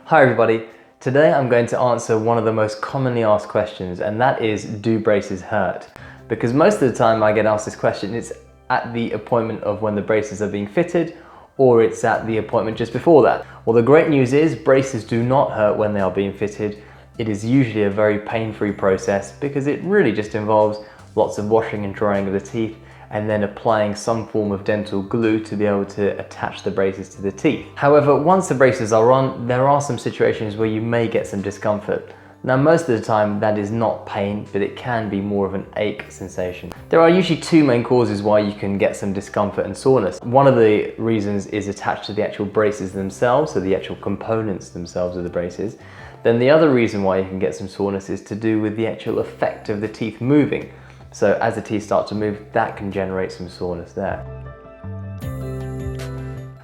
Hi everybody, today I'm going to answer one of the most commonly asked questions, and that is, do braces hurt? Because most of the time I get asked this question, it's at the appointment of when the braces are being fitted, or it's at the appointment just before that. Well, the great news is braces do not hurt when they are being fitted. It is usually a very pain-free process because it really just involves lots of washing and drying of the teeth and then applying some form of dental glue to be able to attach the braces to the teeth. However, once the braces are on, there are some situations where you may get some discomfort. Now, most of the time that is not pain, but it can be more of an ache sensation. There are usually two main causes why you can get some discomfort and soreness. One of the reasons is attached to the actual braces themselves, so the actual components themselves of the braces. Then the other reason why you can get some soreness is to do with the actual effect of the teeth moving. So as the teeth start to move, that can generate some soreness there.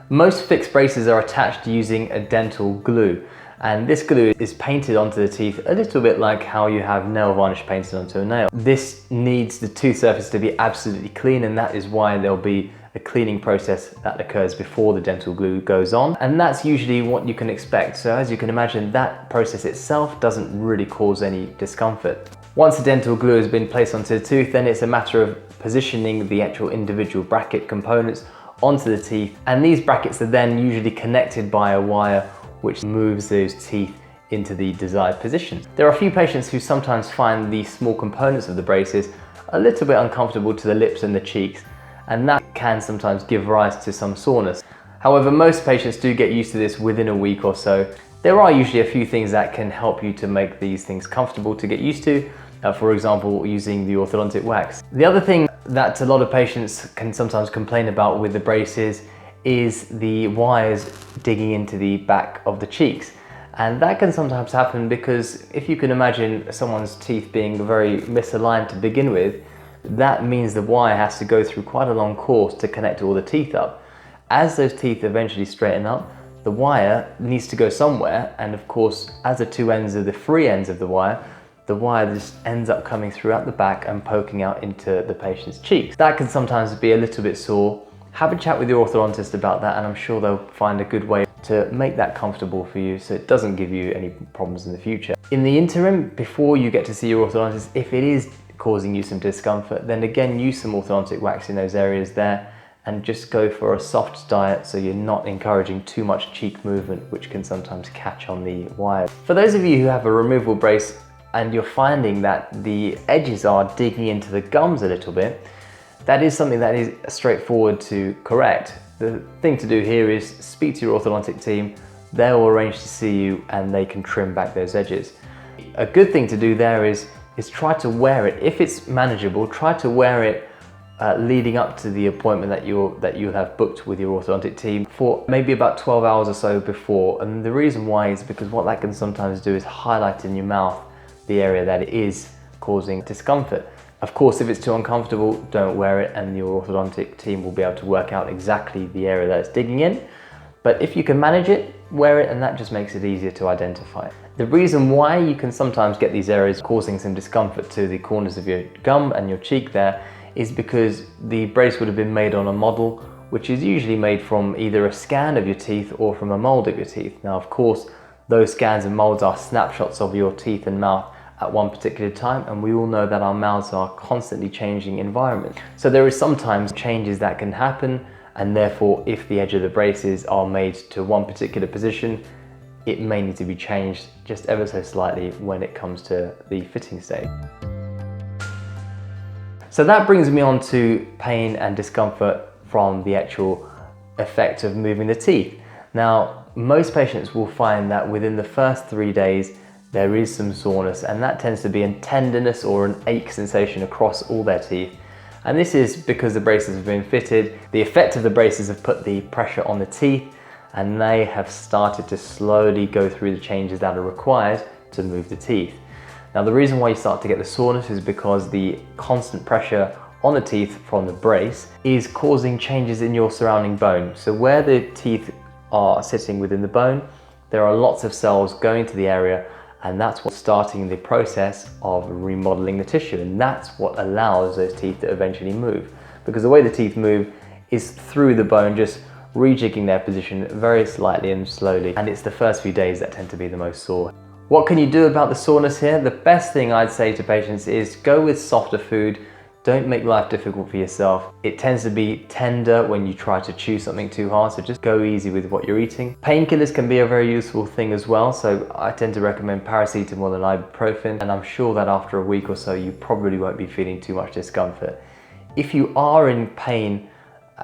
Most fixed braces are attached using a dental glue, and this glue is painted onto the teeth a little bit like how you have nail varnish painted onto a nail. This needs the tooth surface to be absolutely clean, and that is why there'll be a cleaning process that occurs before the dental glue goes on, and that's usually what you can expect. So as you can imagine, that process itself doesn't really cause any discomfort. Once the dental glue has been placed onto the tooth, then it's a matter of positioning the actual individual bracket components onto the teeth, and these brackets are then usually connected by a wire which moves those teeth into the desired position. There are a few patients who sometimes find the small components of the braces a little bit uncomfortable to the lips and the cheeks, and that can sometimes give rise to some soreness. However, most patients do get used to this within a week or so. There are usually a few things that can help you to make these things comfortable to get used to. For example, using the orthodontic wax. The other thing that a lot of patients can sometimes complain about with the braces is the wires digging into the back of the cheeks. And that can sometimes happen because if you can imagine someone's teeth being very misaligned to begin with, that means the wire has to go through quite a long course to connect all the teeth up. As those teeth eventually straighten up, the wire needs to go somewhere, and of course, as the two ends are the free ends of the wire just ends up coming throughout the back and poking out into the patient's cheeks. That can sometimes be a little bit sore. Have a chat with your orthodontist about that, and I'm sure they'll find a good way to make that comfortable for you so it doesn't give you any problems in the future. In the interim, before you get to see your orthodontist, if it is causing you some discomfort, then again use some orthodontic wax in those areas there and just go for a soft diet so you're not encouraging too much cheek movement, which can sometimes catch on the wires. For those of you who have a removable brace and you're finding that the edges are digging into the gums a little bit, that is something that is straightforward to correct. The thing to do here is speak to your orthodontic team. They'll arrange to see you and they can trim back those edges. A good thing to do there is try to wear it. If it's manageable, try to wear it leading up to the appointment that you'll have booked with your orthodontic team for maybe about 12 hours or so before. And the reason why is because what that can sometimes do is highlight in your mouth the area that it is causing discomfort. Of course, if it's too uncomfortable, don't wear it, and your orthodontic team will be able to work out exactly the area that it's digging in. But if you can manage it, wear it, and that just makes it easier to identify. The reason why you can sometimes get these areas causing some discomfort to the corners of your gum and your cheek there is because the brace would have been made on a model, which is usually made from either a scan of your teeth or from a mold of your teeth. Now, of course, those scans and molds are snapshots of your teeth and mouth at one particular time, and we all know that our mouths are constantly changing environment. So there is sometimes changes that can happen, and therefore if the edge of the braces are made to one particular position, it may need to be changed just ever so slightly when it comes to the fitting stage. So that brings me on to pain and discomfort from the actual effect of moving the teeth. Now, most patients will find that within the first 3 days, there is some soreness, and that tends to be a tenderness or an ache sensation across all their teeth. And this is because the braces have been fitted. The effect of the braces have put the pressure on the teeth, and they have started to slowly go through the changes that are required to move the teeth. Now, the reason why you start to get the soreness is because the constant pressure on the teeth from the brace is causing changes in your surrounding bone. So where the teeth are sitting within the bone, there are lots of cells going to the area, and that's what's starting the process of remodeling the tissue, and that's what allows those teeth to eventually move. Because the way the teeth move is through the bone, just rejigging their position very slightly and slowly. And it's the first few days that tend to be the most sore. What can you do about the soreness here? The best thing I'd say to patients is go with softer food. Don't make life difficult for yourself. It tends to be tender when you try to chew something too hard, so just go easy with what you're eating. Painkillers can be a very useful thing as well, so I tend to recommend paracetamol and ibuprofen, and I'm sure that after a week or so you probably won't be feeling too much discomfort. If you are in pain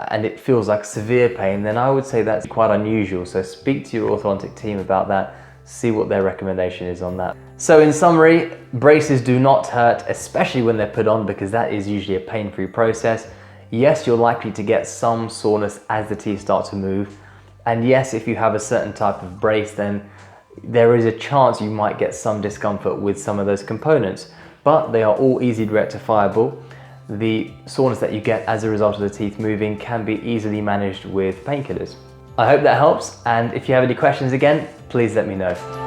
and it feels like severe pain, then I would say that's quite unusual, so speak to your orthodontic team about that, see what their recommendation is on that. So in summary, braces do not hurt, especially when they're put on, because that is usually a pain-free process. Yes, you're likely to get some soreness as the teeth start to move. And yes, if you have a certain type of brace, then there is a chance you might get some discomfort with some of those components, but they are all easily rectifiable. The soreness that you get as a result of the teeth moving can be easily managed with painkillers. I hope that helps, and if you have any questions again, please let me know.